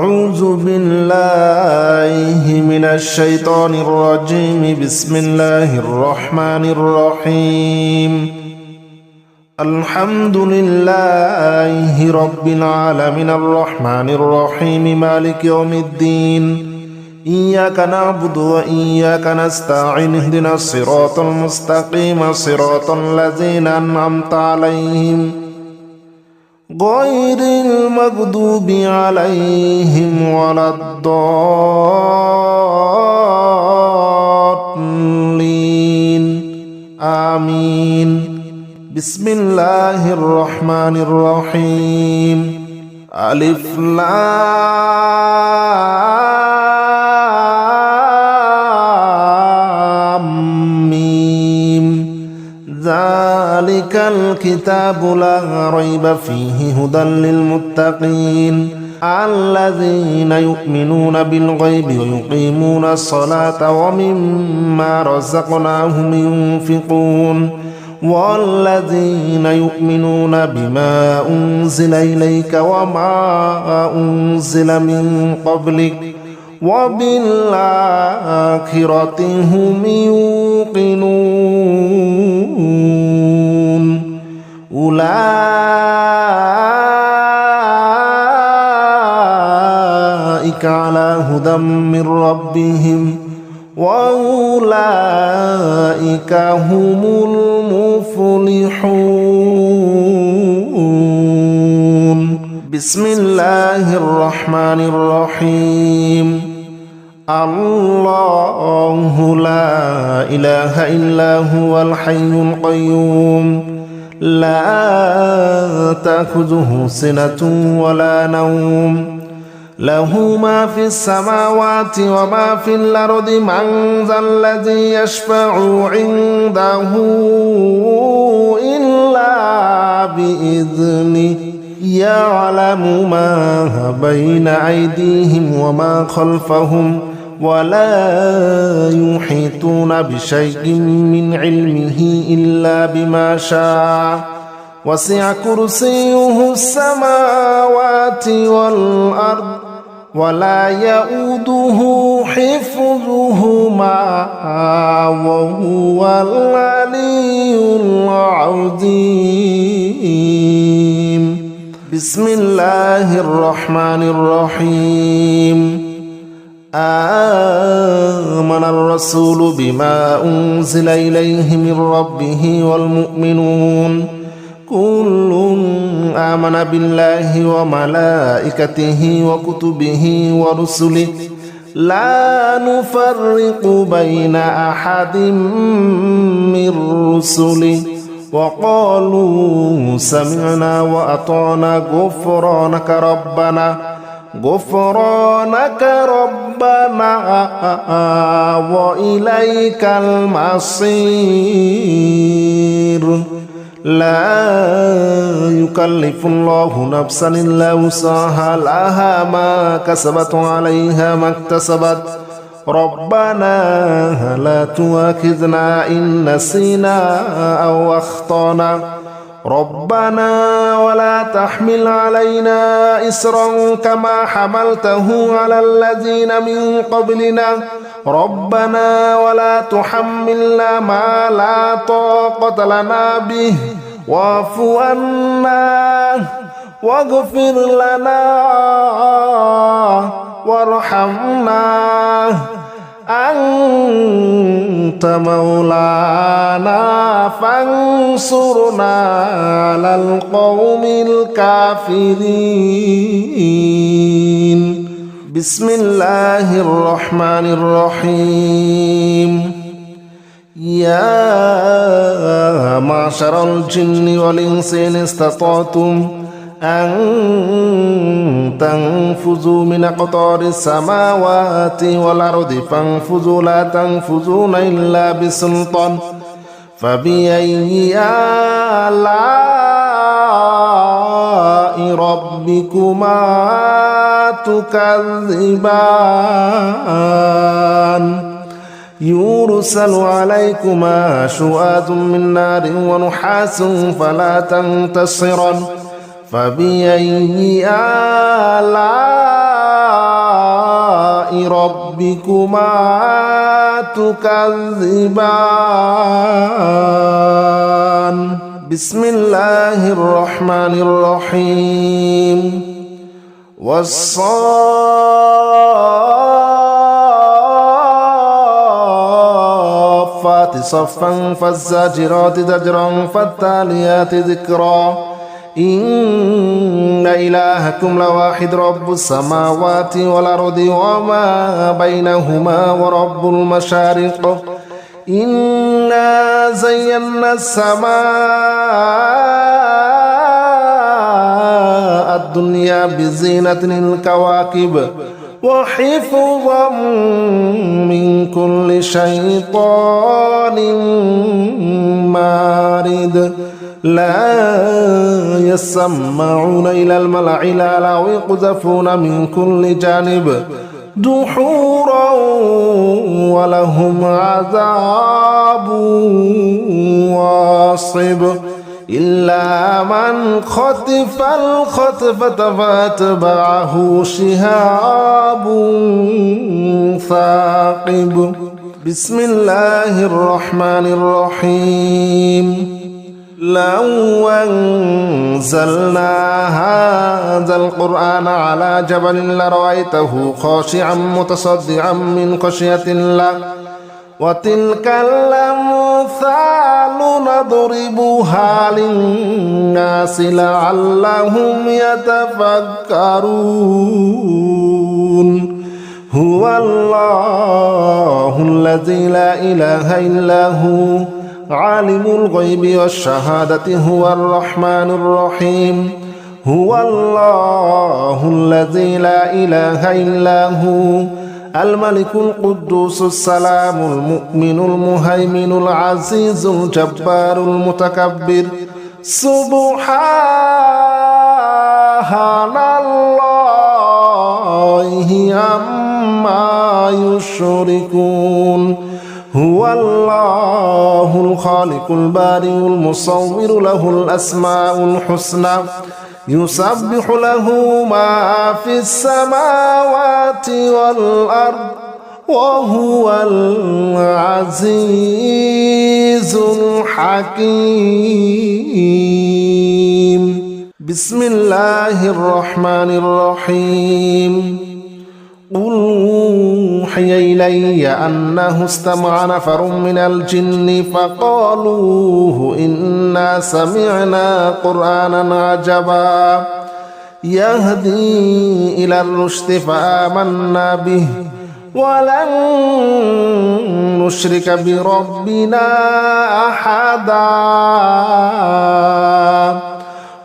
أعوذ بالله من الشيطان الرجيم بسم الله الرحمن الرحيم الحمد لله رب العالمين الرحمن الرحيم مالك يوم الدين إياك نعبد وإياك نستعين اهدنا الصراط المستقيم صراط الذين أنعمت عليهم غير المغضوب عليهم ولا الضالين آمين بسم الله الرحمن الرحيم ألف لام ميم ذلك الكتاب لا ريب فيه هدى للمتقين الذين يؤمنون بالغيب ويقيمون الصلاة ومما رزقناهم ينفقون والذين يؤمنون بما أنزل إليك وما أنزل من قبلك وبالآخرة هم يوقنون أولئك على هدى من ربهم وأولئك هم المفلحون بسم الله الرحمن الرحيم الله لا إله إلا هو الحي القيوم لا تأخذه سنة ولا نوم له ما في السماوات وما في الأرض من ذا الذي يشفع عنده إلا بإذنه يعلم ما بين أيديهم وما خلفهم ولا يحيطون بشيء من علمه إلا بما شاء وسع كرسيه السماوات والأرض ولا يؤوده حفظهما وهو العلي العظيم بسم الله الرحمن الرحيم آمن الرسول بما أنزل إليه من ربه والمؤمنون كل آمن بالله وملائكته وكتبه ورسله لا نفرق بين أحد من رسله وقالوا سمعنا وأطعنا غفرانك ربنا وإليك المصير لا يكلف الله نفسا إلا وسعها لها ما كسبت عليها ما اكتسبت ربنا لا تؤاخذنا إن نسينا أو أخطأنا ربنا ولا تحمل علينا إصرا كما حملته على الذين من قبلنا ربنا ولا تحملنا ما لا طاقة لنا به واعف عنا واغفر لنا وارحمنا أنت مولانا فانصرنا على القوم الكافرين بسم الله الرحمن الرحيم يا معشر الجن والإنس إن استطعتم أن تنفذوا من أقطار السماوات والأرض فانفذوا لا تنفذون إلا بسلطان فبأي آلاء ربكما تكذبان يرسل عليكما شواظ من نار ونحاس فلا تنتصران فبأي آلاء ربكما تكذبان بسم الله الرحمن الرحيم والصافات صفا فالزاجرات زجرا فالتاليات ذكرا إن إلهكم لواحد رب السماوات والأرض وما بينهما ورب المشارق إنا زينا السماء الدنيا بزينة الكواكب وحفظا من كل شيطان مارد لا يسمعون إلى الملأ الأعلى ويقذفون من كل جانب دحورا ولهم عذاب واصب إلا من خطف الخطفة فأتبعه شهاب ثاقب بسم الله الرحمن الرحيم لو أنزلنا هذا القرآن على جبل لرأيته خاشعا متصدعا من خشية الله وتلك الأمثال نضربها للناس لعلهم يتفكرون هو الله الذي لا إله إلا هو عالم الغيب والشهادة هو الرحمن الرحيم هو الله الذي لا إله إلا هو الملك القدوس السلام المؤمن المهيمن العزيز الجبار المتكبر سبحان الله عما يشركون هو الله الخالق البارئ المصور له الأسماء الحسنى يسبح له ما في السماوات والأرض وهو العزيز الحكيم بسم الله الرحمن الرحيم قل أوحي إلي أنه استمع نفر من الجن فقالوا إنا سمعنا قرآنا عجبا يهدي إلى الرشد فآمنا به ولن نشرك بربنا أحدا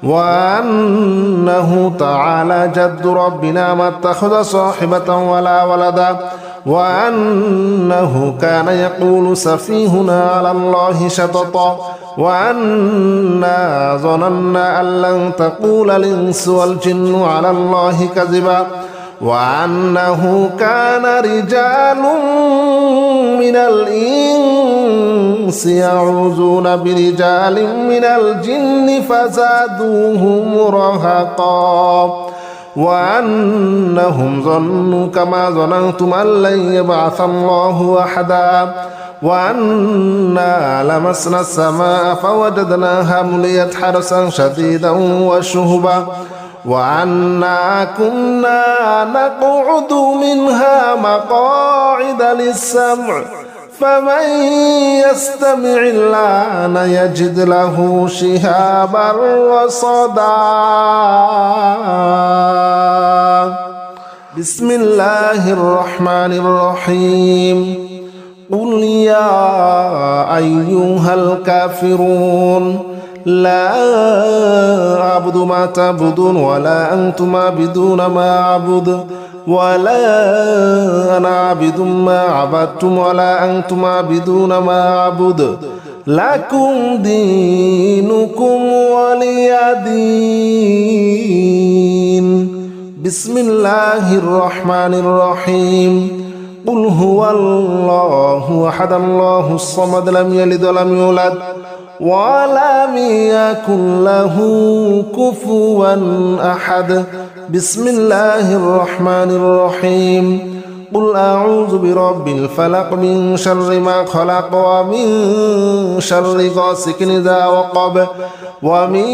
وأنه تعالى جد ربنا ما اتخذ صاحبة ولا ولدا وأنه كان يقول سفيهنا على الله شططا وأنا ظننا أن لن تقول الإنس والجن على الله كذبا وأنه كان رجال من الإنس يعوذون برجال من الجن فزادوهم رهقا وأنهم ظنوا كما ظننتم أن لن يبعث الله أحدا وأنا لمسنا السماء فوجدناها مليت حرسا شديدا وشهبا وأنا كنا نقعد منها مقاعد للسمع فمن يستمع الآن يجد له شهابا رصدا بسم الله الرحمن الرحيم قل يا أيها الكافرون لا أعبد ما تعبدون ولا أنتم عابدون ما أعبد ولا أنا عابد ما عبدتم ولا أنتم عابدون ما أعبد لكم دينكم ولي دين بسم الله الرحمن الرحيم قل هو الله أحد الله الصمد لم يلد ولم يولد ولم يكن له كفوا أحد بسم الله الرحمن الرحيم قل أعوذ برب الفلق من شر ما خلق ومن شر غاسق إذا وقب ومن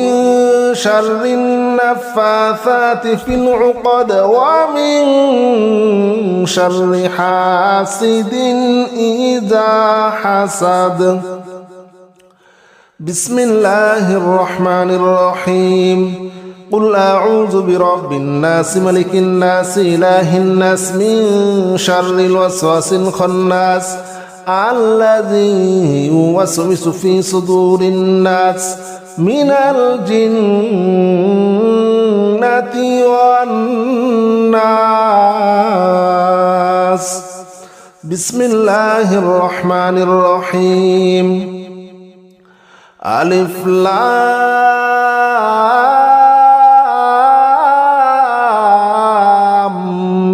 شر النفاثات في العقد ومن شر حاسد إذا حسد. بسم الله الرحمن الرحيم. قل أعوذ برب الناس ملك الناس إله الناس من شر الوسواس الخناس الذي يوسوس في صدور الناس من الجنة والناس. بسم الله الرحمن الرحيم. ألف لام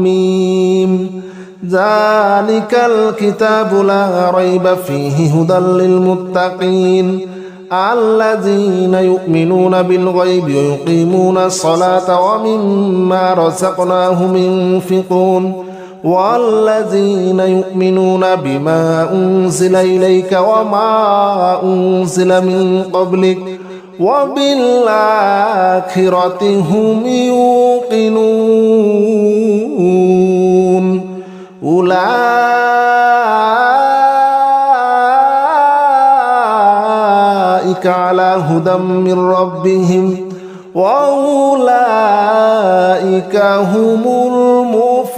ميم ذلك الكتاب لا ريب فيه هدى للمتقين الذين يؤمنون بالغيب ويقيمون الصلاة ومما رزقناهم ينفقون والذين يؤمنون بما أنزل إليك وما أنزل من قبلك وبالآخرة هم يوقنون أولئك على هدى من ربهم وأولئك هم المفلحون.